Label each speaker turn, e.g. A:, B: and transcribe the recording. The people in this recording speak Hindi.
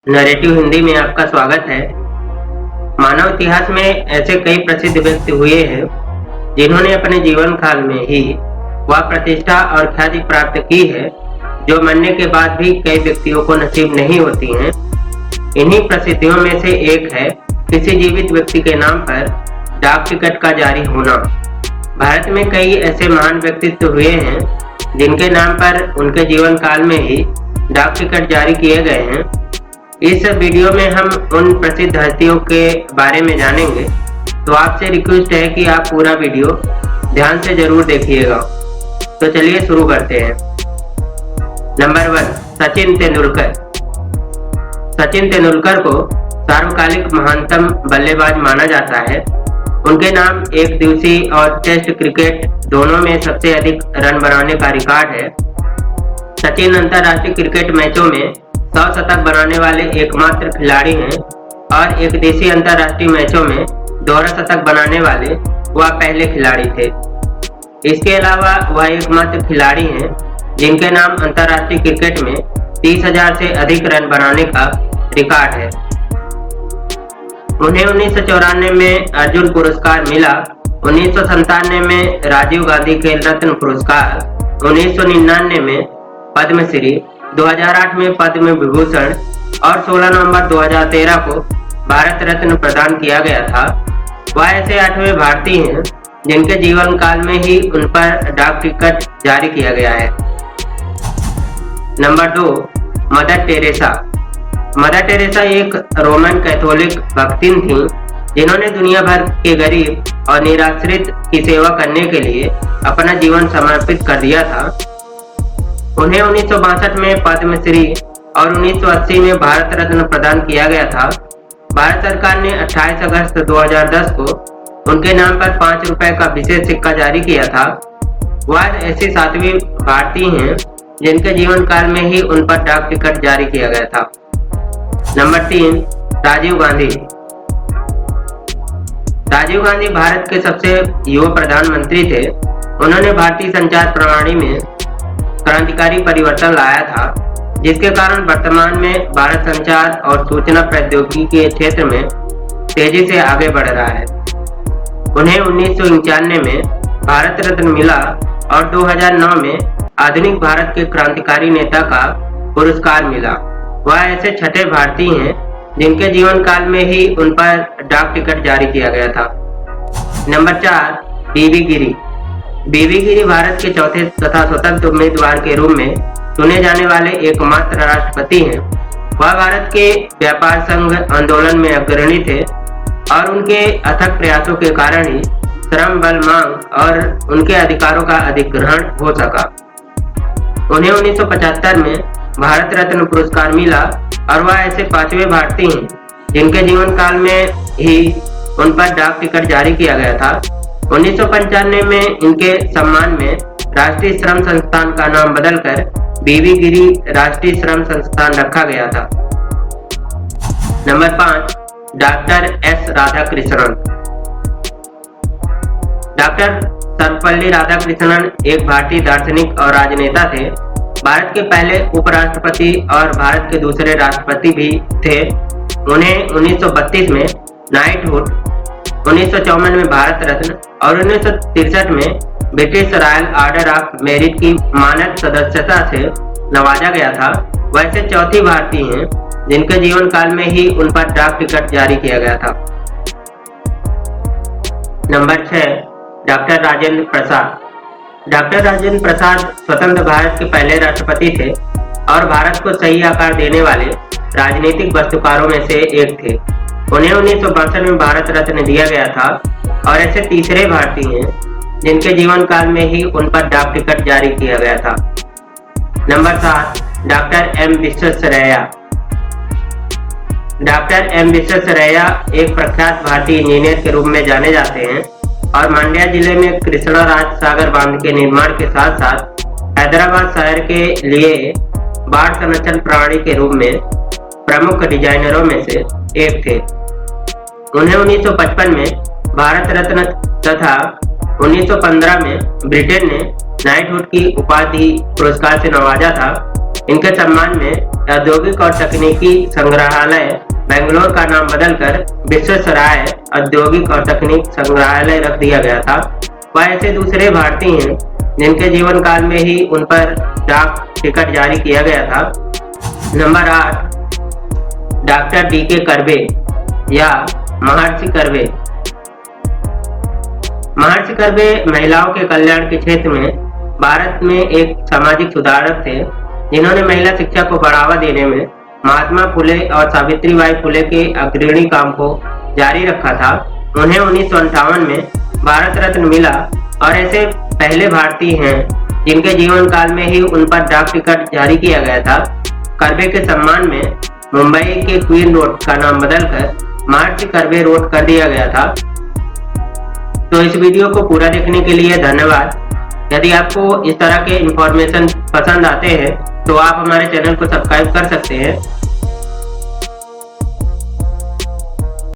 A: नरेटिव हिंदी में आपका स्वागत है। मानव इतिहास में ऐसे कई प्रसिद्ध व्यक्ति हुए हैं जिन्होंने अपने जीवन काल में ही वह प्रतिष्ठा और ख्याति प्राप्त की है जो मरने के बाद भी कई व्यक्तियों को नसीब नहीं होती हैं। इन्हीं प्रसिद्धियों में से एक है किसी जीवित व्यक्ति के नाम पर डाक टिकट का जारी होना। भारत में कई ऐसे महान व्यक्तित्व हुए हैं जिनके नाम पर उनके जीवन काल में ही डाक टिकट जारी किए गए हैं। इस वीडियो में हम उन प्रसिद्ध हस्तियों के बारे में जानेंगे, तो आपसे रिक्वेस्ट है कि आप पूरा वीडियो ध्यान से जरूर देखिएगा। तो चलिए शुरू करते हैं। नंबर 1, सचिन तेंदुलकर। सचिन तेंदुलकर को सार्वकालिक महानतम बल्लेबाज माना जाता है। उनके नाम एक दिवसीय और टेस्ट क्रिकेट दोनों में सबसे अधिक रन बनाने का रिकॉर्ड है। सचिन अंतर्राष्ट्रीय क्रिकेट मैचों में 100 शतक बनाने वाले एकमात्र खिलाड़ी हैं और एक देशी अंतर्राष्ट्रीय मैचों में दोहरा शतक बनाने वाले वह पहले खिलाड़ी थे। इसके अलावा वह एकमात्र खिलाड़ी हैं जिनके नाम अंतर्राष्ट्रीय क्रिकेट में 30,000 से अधिक रन बनाने का रिकॉर्ड है। उन्हें 1994 में अर्जुन पुरस्कार मिला, 1997 में राजीव गांधी खेल रत्न पुरस्कार, 1999 में पद्मश्री, 2008 में पद्म विभूषण और 16 नवंबर 2013 को भारत रत्न प्रदान किया गया था। वह ऐसे 8वें भारतीय हैं जिनके जीवन काल में ही उन पर डाक टिकट जारी किया गया है। Number 2, mother Teresa. Mother Teresa एक रोमन कैथोलिक भक्तिन थीं जिन्होंने दुनिया भर के गरीब और निराश्रित की सेवा करने के लिए अपना जीवन समर्पित कर दिया था। उन्हें 1962 में पद्मश्री और 1980 में भारत रत्न प्रदान किया गया था। भारत सरकार ने 28 अगस्त 2010 को उनके नाम पर 5 रुपए का विशेष सिक्का जारी किया था। वह ऐसी 7वीं भारतीय हैं जिनके जीवन काल में ही उन पर डाक टिकट जारी किया गया था। नंबर 3, राजीव गांधी। राजीव गांधी भारत के सबसे युवा प्रधानमंत्री थे। उन्होंने भारतीय संचार प्रणाली में क्रांतिकारी परिवर्तन लाया था, जिसके कारण वर्तमान में भारत संचार और सूचना प्रौद्योगिकी के क्षेत्र में तेजी से आगे बढ़ रहा है। उन्हें 1991 में भारत रत्न मिला और 2009 में आधुनिक भारत के क्रांतिकारी नेता का पुरस्कार मिला। वह ऐसे 6ठे भारतीय हैं जिनके जीवन काल में ही उन पर डाक टिकट जारी किया गया था। नंबर 4, बीबी गिरी। बीबी गिरी भारत के चौथे तथा स्वतंत्र उम्मीदवार के रूप में चुने जाने वाले एकमात्र राष्ट्रपति हैं। वह भारत के व्यापार संघ आंदोलन में अग्रणी थे और उनके अथक प्रयासों के कारण ही श्रम बल मांग और उनके अधिकारों का अधिग्रहण हो सका। उन्हें 1975 में भारत रत्न पुरस्कार मिला और वह ऐसे 5वें भारतीय हैं जिनके जीवन काल में ही उन पर डाक टिकट जारी किया गया था। 1995 में इनके सम्मान में राष्ट्रीय श्रम संस्थान का नाम बदलकर बीबी गिरी राष्ट्रीय श्रम संस्थान रखा गया था। Number 5, doctor S Radhakrishnan. Doctor Sarvepalli Radhakrishnan एक भारतीय दार्शनिक और राजनेता थे। भारत के पहले उपराष्ट्रपति और भारत के दूसरे राष्ट्रपति भी थे। उन्हें 1932 में नाइटहुड, 1954 में भारत रत्न और 1963 में British royal order of merit की मानद सदस्यता से नवाजा गया था। वैसे चौथी भारतीय हैं जिनके जीवन काल में ही उन पर डाक टिकट जारी किया गया था। Number 6, doctor Rajendra Prasad. Doctor Rajendra Prasad स्वतंत्र भारत के पहले राष्ट्रपति थे और भारत को सही आकार देने वाले राजनीतिक वास्तुकारों में से एक थे। उन्हें 1962 में भारत रत्न दिया गया था और ऐसे तीसरे भारतीय हैं जिनके जीवन काल में ही उन पर डाक टिकट जारी किया गया था। Number 7, doctor M Visvesvaraya. Doctor M Visvesvaraya एक प्रख्यात भारतीय इंजीनियर के रूप में जाने जाते हैं और मांड्या जिले में कृष्णा राज सागर बांध के निर्माण के साथ साथ हैदराबाद शहर के लिए बाढ़ संरक्षण प्रणाली के रूप में प्रमुख डिजाइनरों में से एक थे। उन्हें 1955 में भारत रत्न तथा 1915 में ब्रिटेन ने नाइटहुड की उपाधि पुरस्कार से नवाजा था। इनके सम्मान में औद्योगिक और तकनीकी संग्रहालय बेंगलोर का नाम बदलकर विश्वेश्वराय औद्योगिक और तकनीक संग्रहालय रख दिया गया था। वह ऐसे दूसरे भारतीय हैं जिनके जीवन काल में ही उन पर डाक टिकट जारी किया गया था। Number 8, doctor D.K. कर्वे या महर्षि कर्वे। महर्षि कर्वे महिलाओं के कल्याण के क्षेत्र में भारत में एक सामाजिक सुधारक थे, जिन्होंने महिला शिक्षा को बढ़ावा देने में महात्मा फुले और सावित्रीबाई फुले के अग्रणी काम को जारी रखा था। उन्हें 1958 में भारत रत्न मिला और ऐसे पहले भारतीय हैं जिनके जीवन काल में ही उन पर डाक टिकट जारी किया गया था। कर्वे के सम्मान में मुंबई के क्वीन रोड का नाम बदलकर महर्षि कर्वे रोड कर दिया गया था। तो इस वीडियो को पूरा देखने के लिए धन्यवाद। यदि आपको इस तरह के इंफॉर्मेशन पसंद आते हैं तो आप हमारे चैनल को सब्सक्राइब कर सकते हैं